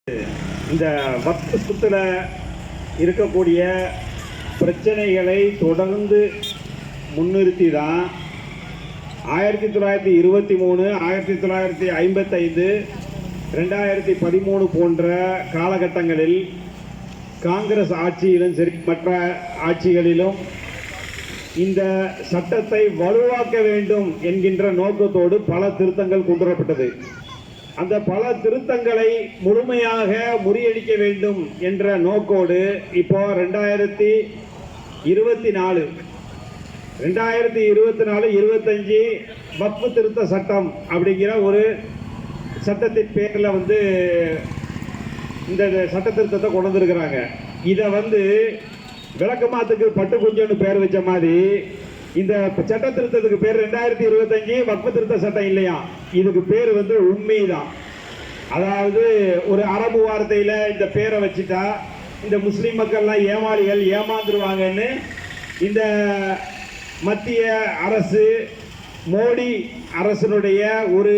இந்த வக்ஃப் சொத்துல இருக்கக்கூடிய பிரச்சனைகளை தொடர்ந்து முன்னிறுத்தி தான் 1923, 1955, 2013 போன்ற காலகட்டங்களில் காங்கிரஸ் ஆட்சியிலும் சரி மற்ற ஆட்சிகளிலும் இந்த சட்டத்தை வலுவாக்க வேண்டும் என்கின்ற நோக்கத்தோடு பல திருத்தங்கள் கொண்டுவரப்பட்டது. அந்த பல திருத்தங்களை முழுமையாக முறியடிக்க வேண்டும் என்ற நோக்கோடு இப்போ 2024, 25 வக்ஃப் திருத்த சட்டம் அப்படிங்கிற ஒரு சட்டத்தின் பேரில் இந்த சட்ட திருத்தத்தை கொண்டு வந்திருக்கிறாங்க. இதை விளக்கமாத்துக்கு பட்டு குஞ்சன்னு பேர் வச்ச மாதிரி இந்த சட்ட திருத்தத்துக்கு பேர் 2025 வக்ஃப் திருத்த சட்டம் இல்லையா, இதுக்கு பேர் உண்மை தான். அதாவது ஒரு அரபு வார்த்தையில இந்த பேரை வச்சுட்டா இந்த முஸ்லிம் மக்கள்லாம் ஏமாளிகள் ஏமாந்துருவாங்கன்னு இந்த மத்திய அரசு மோடி அரசனுடைய ஒரு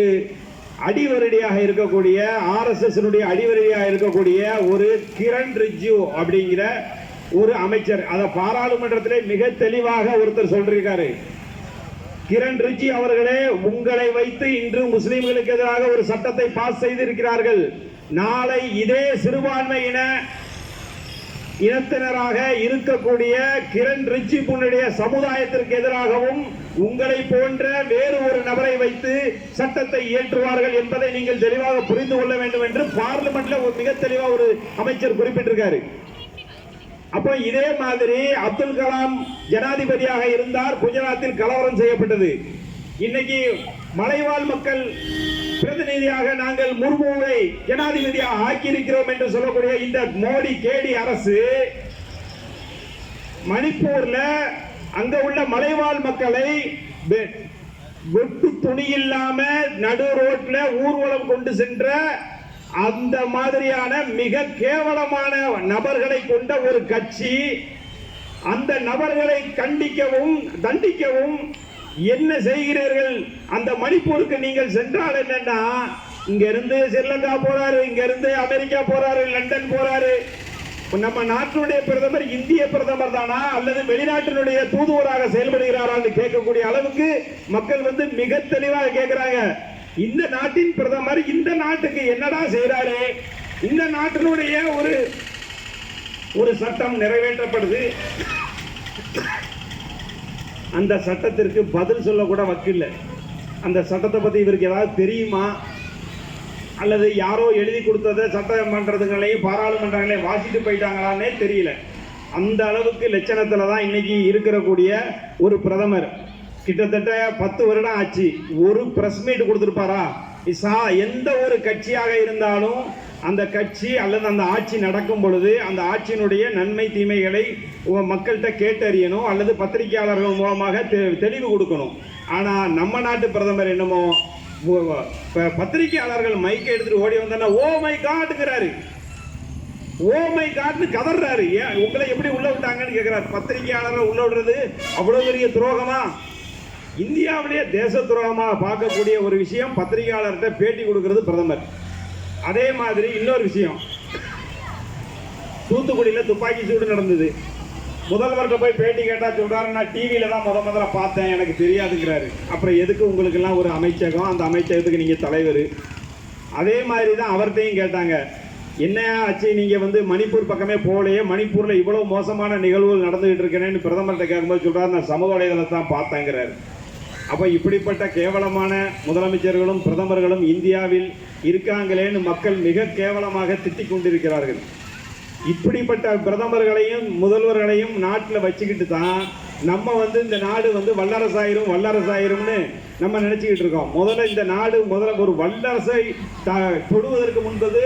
அடிவரடியாக இருக்கக்கூடிய RSS அடிவரடியாக இருக்கக்கூடிய ஒரு கிரண் ரிஜிஜு அப்படிங்கிற ஒரு அமைச்சர், அதை பாராளுமன்றத்திலே மிக தெளிவாக ஒருத்தர் சொல்லிருக்காரு. கிரண் ரிஜிஜு அவர்களே, உங்களை வைத்து இன்று முஸ்லிம்களுக்கு எதிராக ஒரு சட்டத்தை பாஸ் செய்திருக்கிறார்கள். நாளை இதே சிறுபான்மை இனத்தினராக இருக்கக்கூடிய கிரண் ரிஜிஜுடைய சமுதாயத்திற்கு எதிராகவும் உங்களை போன்ற வேறு ஒரு நபரை வைத்து சட்டத்தை இயற்றுவார்கள் என்பதை நீங்கள் தெளிவாக புரிந்து கொள்ள வேண்டும் என்று பார்லிமெண்ட்ல மிக தெளிவாக ஒரு அமைச்சர் குறிப்பிட்டிருக்காரு. அப்போ இதே மாதிரி அப்துல் கலாம் ஜனாதிபதியாக இருந்தார். குஜராத்தில் கலவரம் செய்யப்பட்டது. இன்னைக்கு மலைவாழ் மக்கள் பிரதிநிதியாக நாங்கள் முர்முவை ஜனாதிபதியாக ஆக்கியிருக்கிறோம் என்று சொல்லக்கூடிய இந்த மோடி கேடி அரசு மணிப்பூர்ல அங்க உள்ள மலைவாழ் மக்களை வெட்டு துணி இல்லாம நடு ரோட்ல ஊர்வலம் கொண்டு சென்ற அந்த மாதிரியான மிக கேவலமான நபர்களை கொண்ட ஒரு கட்சி, அந்த நபர்களை கண்டிக்கவும் தண்டிக்கவும் என்ன செய்கிறீர்கள்? அந்த மணிப்பூருக்கு நீங்கள் சென்றால் என்னன்னா, இங்க இருந்து ஸ்ரீலங்கா போறாரு, இங்க இருந்து அமெரிக்கா போறாரு, லண்டன் போறாரு. நம்ம நாட்டினுடைய பிரதமர் இந்திய பிரதமர் தானா அல்லது வெளிநாட்டினுடைய தூதுவராக செயல்படுகிறாரான்னு கேட்கக்கூடிய அளவுக்கு மக்கள் மிக தெளிவாக கேட்கிறாங்க. இந்த நாட்டின் பிரதமர் இந்த நாட்டுக்கு என்னடா செய்யறாரு? இந்த நாட்டினுடைய ஒரு சட்டம் நிறைவேற்றப்படுது. அந்த சட்டத்திற்கு பதில் சொல்ல கூட வக்கில்ல. அந்த சட்டத்தை பத்தி இவருக்கு ஏதாவது தெரியுமா அல்லது யாரோ எழுதி கொடுத்ததை சட்டமன்றங்களையும் பாராளுமன்றங்களையும் வாசிட்டு போயிட்டாங்களான்னே தெரியல. அந்த அளவுக்கு லட்சணத்துல தான் இன்னைக்கு இருக்கக்கூடிய ஒரு பிரதமர். கிட்டத்தட்ட 10 வருடம் ஆச்சு. ஒரு பிரஸ் மீட் கொடுத்திருப்பாரா? எந்த ஒரு கட்சியாக இருந்தாலும் அந்த கட்சி அல்லது அந்த ஆட்சி நடக்கும் பொழுது அந்த ஆட்சியினுடைய நன்மை தீமைகளை மக்கள்கிட்ட கேட்டறியணும் அல்லது பத்திரிகையாளர்கள் மூலமாக தெளிவு கொடுக்கணும். ஆனா நம்ம நாட்டு பிரதமர் என்னமோ பத்திரிகையாளர்கள் மைக்கை எடுத்துட்டு ஓடி வந்தா ஓ மை காட்ங்கிறாரு, ஓ மை காட்னு கதறாரு. ஏன் உங்களை எப்படி உள்ள விட்டாங்கன்னு கேட்கிறாரு. பத்திரிகையாளர்கள் உள்ள விடுறது அவ்வளவு பெரிய துரோகமா? இந்தியாவிலேயே தேச துரோகமாக பார்க்கக்கூடிய ஒரு விஷயம் பத்திரிகையாளர்கிட்ட பேட்டி கொடுக்கிறது பிரதமர். அதே மாதிரி இன்னொரு விஷயம், தூத்துக்குடியில் துப்பாக்கி சூடு நடந்தது. முதல்வர்கிட்ட போய் பேட்டி கேட்டா சொல்றாரு, நான் டிவியில தான் முதல்ல பார்த்தேன், எனக்கு தெரியாதுங்கிறாரு. அப்புறம் எதுக்கு உங்களுக்கு எல்லாம் ஒரு அமைச்சகம், அந்த அமைச்சகத்துக்கு நீங்க தலைவர்? அதே மாதிரி தான் அவர்கிட்டையும் கேட்டாங்க, என்ன ஆச்சு நீங்க மணிப்பூர் பக்கமே போகலையே, மணிப்பூர்ல இவ்வளவு மோசமான நிகழ்வுகள் நடந்துகிட்டு இருக்கேன்னு பிரதமர்கிட்ட கேட்கும்போது சொல்றாரு, நான் சமூக வலைதளத்தை தான் பார்த்தேங்கிறாரு. அப்ப இப்படிப்பட்ட கேவலமான முதலமைச்சர்களும் பிரதமர்களும் இந்தியாவில் இருக்காங்களேன்னு மக்கள் மிக கேவலமாக திட்டிக் கொண்டிருக்கிறார்கள். இப்படிப்பட்ட பிரதமர்களையும் முதல்வர்களையும் நாட்டில் வச்சுக்கிட்டு தான் நம்ம இந்த நாடு வல்லரசாயிரும்னு நம்ம நினைச்சுக்கிட்டு இருக்கோம். முதல்ல இந்த நாடு ஒரு வல்லரசை தொடுவதற்கு முன்பது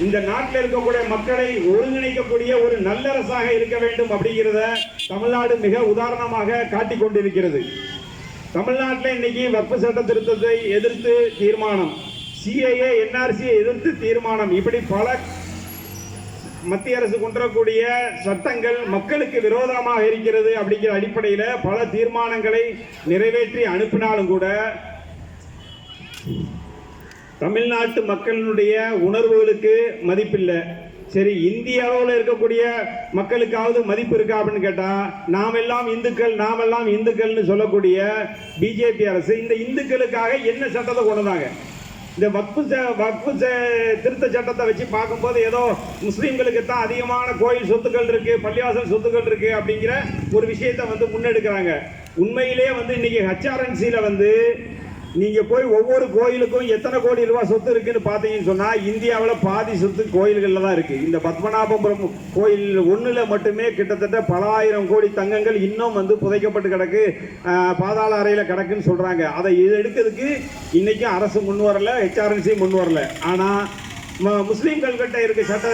இந்த நாட்டில் இருக்கக்கூடிய மக்களை ஒருங்கிணைக்கக்கூடிய ஒரு நல்லரசாக இருக்க வேண்டும் அப்படிங்கிறத தமிழ்நாடு மிக உதாரணமாக காட்டிக் கொண்டிருக்கிறது. தமிழ்நாட்டில் இன்னைக்கு வக்ஃப் சட்ட திருத்தத்தை எதிர்த்து தீர்மானம், CAA NRC எதிர்த்து தீர்மானம், இப்படி பல மத்திய அரசு கொண்டுவரக்கூடிய சட்டங்கள் மக்களுக்கு விரோதமாக இருக்கிறது அப்படிங்கிற அடிப்படையில் பல தீர்மானங்களை நிறைவேற்றி அனுப்பினாலும் கூட தமிழ்நாட்டு மக்களினுடைய உணர்வுகளுக்கு மதிப்பில்லை. சரி, இந்திய அளவில் இருக்கக்கூடிய மக்களுக்காவது மதிப்பு இருக்கா அப்படின்னு கேட்டா, நாமெல்லாம் இந்துக்கள்னு சொல்லக்கூடிய பிஜேபி அரசு இந்த இந்துக்களுக்காக என்ன சட்டத்தை கொண்டு வந்தாங்க? இந்த வக்ஃபு திருத்த சட்டத்தை வச்சு பார்க்கும்போது ஏதோ முஸ்லீம்களுக்கு தான் அதிகமான கோயில் சொத்துக்கள் இருக்கு, பள்ளிவாசல் சொத்துக்கள் இருக்கு அப்படிங்கிற ஒரு விஷயத்தை முன்னெடுக்கிறாங்க. உண்மையிலேயே இன்னைக்கு HRNC நீங்க போய் ஒவ்வொரு கோயிலுக்கும் எத்தனை கோடி ரூபாய் சொத்து இருக்குன்னு பாத்தீங்கன்னு சொன்னா, இந்தியாவில் பாதி சொத்து கோயில்கள்ல தான் இருக்கு. இந்த பத்மநாபபுரம் கோயில் ஒண்ணுல மட்டுமே கிட்டத்தட்ட பல ஆயிரம் கோடி தங்கங்கள் இன்னும் புதைக்கப்பட்டு கிடக்கு, பாதாள அறையில கிடக்குன்னு சொல்றாங்க. அதை எடுக்கிறதுக்கு இன்னைக்கும் அரசு முன் வரல, HRNC முன் வரல. ஆனா முஸ்லீம்கள் கிட்ட இருக்க சட்ட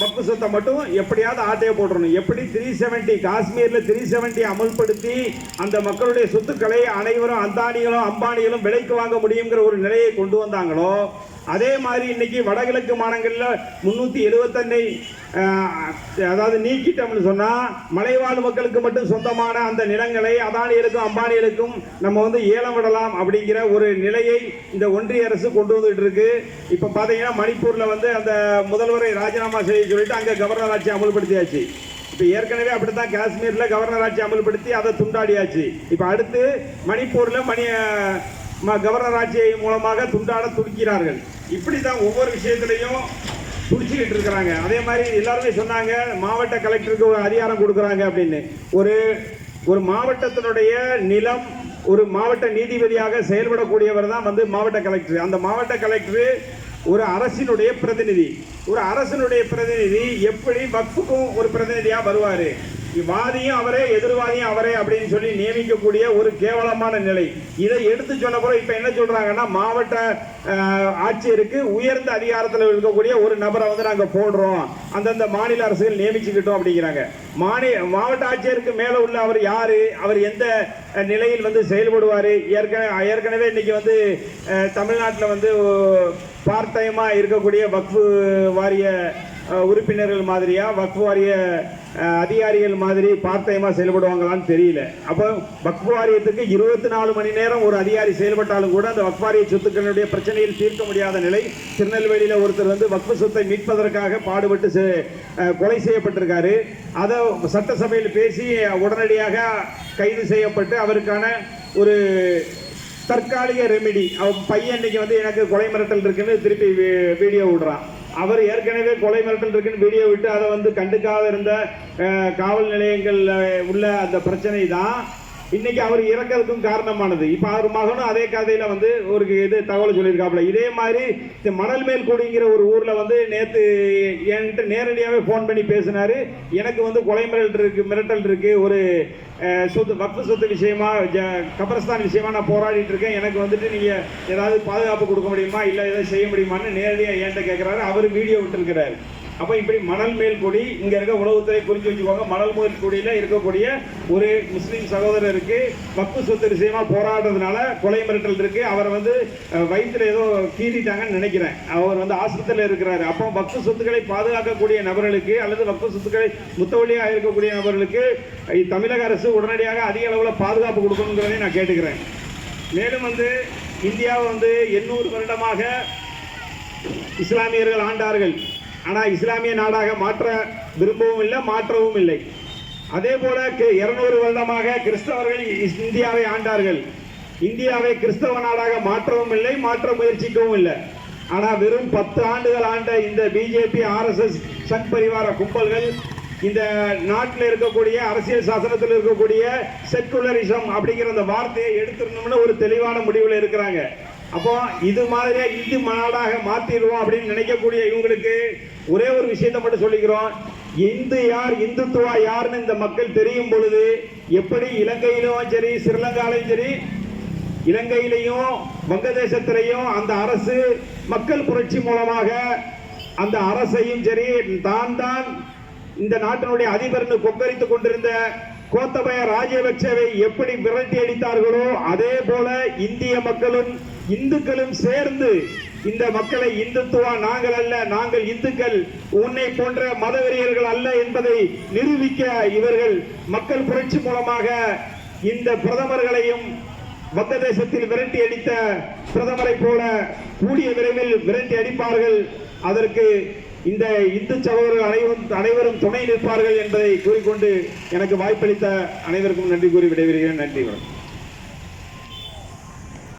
வக்ஃபு சொத்தை மட்டும் எப்படியாவது ஆட்டையை போட்டுறணும். எப்படி 370 காஷ்மீர்ல 370 அமல்படுத்தி அந்த மக்களுடைய சொத்துக்களை அனைவரும் அந்தானிகளும் அம்பானிகளும் விலைக்கு வாங்க முடியுங்கிற ஒரு நிலையை கொண்டு வந்தாங்களோ, அதே மாதிரி இன்னைக்கு வடகிழக்கு மாநிலங்களில் 375 அதாவது நீக்கிட்டோம்னு சொன்னா, மலைவாழ் மக்களுக்கு மட்டும் சொந்தமான அந்த நிலங்களை அதானிகளுக்கும் அம்பானிகளுக்கும் நம்ம ஏலம் விடலாம் அப்படிங்கிற ஒரு நிலையை இந்த ஒன்றிய அரசு கொண்டு வந்துட்டு இருக்கு. இப்ப பாத்தீங்கன்னா மணிப்பூர்ல அந்த முதல்வரை ராஜினாமா செய்ய சொல்லிட்டு அங்க கவர்னர் ஆட்சி அமல்படுத்தியாச்சு. இப்ப ஏற்கனவே அப்படித்தான் காஷ்மீர்ல கவர்னர் ஆட்சி அமல்படுத்தி அதை துண்டாடியாச்சு. இப்ப அடுத்து மணிப்பூர்ல கவர்னர் ஆட்சி மூலமாக துண்டாட துடிக்கிறார்கள். இப்படிதான் ஒவ்வொரு விஷயத்திலையும் துடிச்சுக்கிட்டு இருக்கிறாங்க. அதே மாதிரி எல்லாருமே சொன்னாங்க மாவட்ட கலெக்டருக்கு ஒரு அதிகாரம் கொடுக்குறாங்க அப்படின்னு. ஒரு மாவட்டத்தினுடைய நிலம் ஒரு மாவட்ட நீதிபதியாக செயல்படக்கூடியவர் தான் மாவட்ட கலெக்டர். அந்த மாவட்ட கலெக்டர் ஒரு அரசினுடைய பிரதிநிதி. ஒரு அரசினுடைய பிரதிநிதி எப்படி வக்ஃபுக்கும் ஒரு பிரதிநிதியா வருவாரு? வாதியும் அவரே எதிர்வாதியும் அவரே அப்படின்னு சொல்லி நியமிக்கக்கூடிய ஒரு கேவலமான நிலை. இதை எடுத்து சொன்ன பிறகு இப்ப என்ன சொல்றாங்கன்னா, மாவட்ட ஆட்சியருக்கு உயர்ந்த அதிகாரத்தில் இருக்கக்கூடிய ஒரு நபரை நாங்க போடுறோம், அந்தந்த மாநில அரசுகள் நியமிச்சுக்கிட்டோம் அப்படிங்கிறாங்க. மாவட்ட ஆட்சியருக்கு மேல உள்ள அவர் யாரு? அவர் எந்த நிலையில் செயல்படுவாரு? ஏற்கனவே இன்னைக்கு தமிழ்நாட்டில் பார்ட் டைமா இருக்கக்கூடிய வக்ஃபு வாரிய உறுப்பினர்கள் மாதிரியா வக்ஃபு வாரிய அதிகாரிகள் மாதிரி பார்ட் டைமா செயல்படுவாங்களான்னு தெரியல. அப்போ வக்ஃபு வாரியத்துக்கு 24 மணி நேரம் ஒரு அதிகாரி செயல்பட்டாலும் கூட அந்த வக்ஃபு வாரிய சொத்துக்களுடைய பிரச்சனையில் தீர்க்க முடியாத நிலை. திருநெல்வேலியில் ஒருத்தர் வக்ஃபு சொத்தை மீட்பதற்காக பாடுபட்டு கொலை செய்யப்பட்டிருக்காரு. அதை சட்டசபையில் பேசி உடனடியாக கைது செய்யப்பட்டு அவருக்கான ஒரு தற்காலிக ரெமிடி. அவன் பையன் இன்னைக்கு எனக்கு கொலை மிரட்டல் இருக்குன்னு திருப்பி வீடியோ விடுறான். அவர் ஏற்கனவே கொலை மிரட்டல் இருக்குன்னு வீடியோ விட்டு அதை கண்டுக்காத இருந்த காவல் நிலையங்கள் உள்ள அந்த பிரச்சனை தான் இன்னைக்கு அவர் இறக்கிறதுக்கும் காரணமானது. இப்ப அவர் மகனும் அதே கதையில ஒரு இது தகவல் சொல்லியிருக்காப்புல. இதே மாதிரி இந்த மணல் மேல் கூடிங்கிற ஒரு ஊர்ல நேத்து என்கிட்ட நேரடியாவே போன் பண்ணி பேசினாரு. எனக்கு கொலை மிரட்டல் இருக்கு, ஒரு சொத்து வக்ஃபு சொத்து விஷயமா கபரஸ்தான் விஷயமா நான் போராடிட்டு இருக்கேன், எனக்கு நீங்க ஏதாவது பாதுகாப்பு கொடுக்க முடியுமா, இல்ல ஏதாவது செய்ய முடியுமான்னு நேரடியாக என்கிட்ட கேட்கிறாரு. அவர் வீடியோ விட்டுருக்கிறாரு. அப்போ இப்படி மணல் மேல் கொடி இங்க இருக்க உளவுத்துறை குறித்து வச்சுக்கோங்க. மணல் மேல் கொடியில இருக்கக்கூடிய ஒரு முஸ்லீம் சகோதரருக்கு வக்ஃபு சொத்து விஷயமா போராடுறதுனால கொலை மிரட்டல் இருக்கு. அவரை வயிற்றுல ஏதோ கீறிட்டாங்கன்னு நினைக்கிறேன். அவர் ஆஸ்பத்திரியில் இருக்கிறாரு. அப்போ வக்ஃபு சொத்துக்களை பாதுகாக்கக்கூடிய நபர்களுக்கு அல்லது வக்ஃபு சொத்துக்களை முத்தவழியாக இருக்கக்கூடிய நபர்களுக்கு தமிழக அரசு உடனடியாக அதிக அளவில் பாதுகாப்பு கொடுக்கணுங்கிறதை நான் கேட்டுக்கிறேன். மேலும் இந்தியாவை 800 வருடமாக இஸ்லாமியர்கள் ஆண்டார்கள். ஆனால் இஸ்லாமிய நாடாக மாற்ற விரும்பவும் இல்லை, மாற்றவும் இல்லை. அதே போல 200 வருடமாக கிறிஸ்தவர்கள் இந்தியாவை ஆண்டார்கள். இந்தியாவை கிறிஸ்தவ நாடாக மாற்றவும் இல்லை, மாற்ற முயற்சிக்கவும் இல்லை. ஆனால் வெறும் 10 ஆண்டுகள் ஆண்ட இந்த பிஜேபி RSS சங் பரிவார கும்பல்கள் இந்த நாட்டில் இருக்கக்கூடிய அரசியல் சாசனத்தில் இருக்கக்கூடிய செக்குலரிசம் அப்படிங்கிற அந்த வார்த்தையை எடுத்துடணும்னு ஒரு தெளிவான முடிவில் இருக்கிறாங்க. அப்போ இது மாதிரியா இந்து நாடாக மாற்றிடுவோம் அப்படின்னு நினைக்கக்கூடிய இவங்களுக்கு ஒரே ஒரு விஷயத்தை மட்டும் சொல்லிக்கிறோம். இந்து யார், இந்துத்துவா யாருன்னு இந்த மக்கள் தெரியும் பொழுது, எப்படி இலங்கையிலும் சரி, ஸ்ரீலங்காலையும் சரி, இலங்கையிலையும் வங்கதேசத்திலையும் அந்த அரசு மக்கள் புரட்சி மூலமாக அந்த அரசையும் சரி தான் இந்த நாட்டினுடைய அதிபர்னு கொக்கரித்துக் கொண்டிருந்த கோத்தபய ராஜபக்சவை எப்படி விரட்டி அடித்தார்களோ அதே போல இந்திய மக்களும் இந்துக்களும் சேர்ந்து இந்த மக்களை இந்துத்துவா நாங்கள் அல்ல, நாங்கள் இந்துக்கள், உன்னை போன்ற மதவெறியர்கள் அல்ல என்பதை நிரூபிக்க இவர்கள் மக்கள் புரட்சி மூலமாக இந்த பிரதமர்களையும் வங்கதேசத்தில் விரட்டி அடித்த பிரதமரை போல கூடிய விரைவில் விரட்டி அடிப்பார்கள். அதற்கு இந்த இந்து சகோதரர்கள் அனைவரும் துணை நிற்பார்கள் என்பதை கூறிக்கொண்டு எனக்கு வாய்ப்பளித்த அனைவருக்கும் நன்றி கூறி விடைபெறுகிறேன். நன்றி வணக்கம்.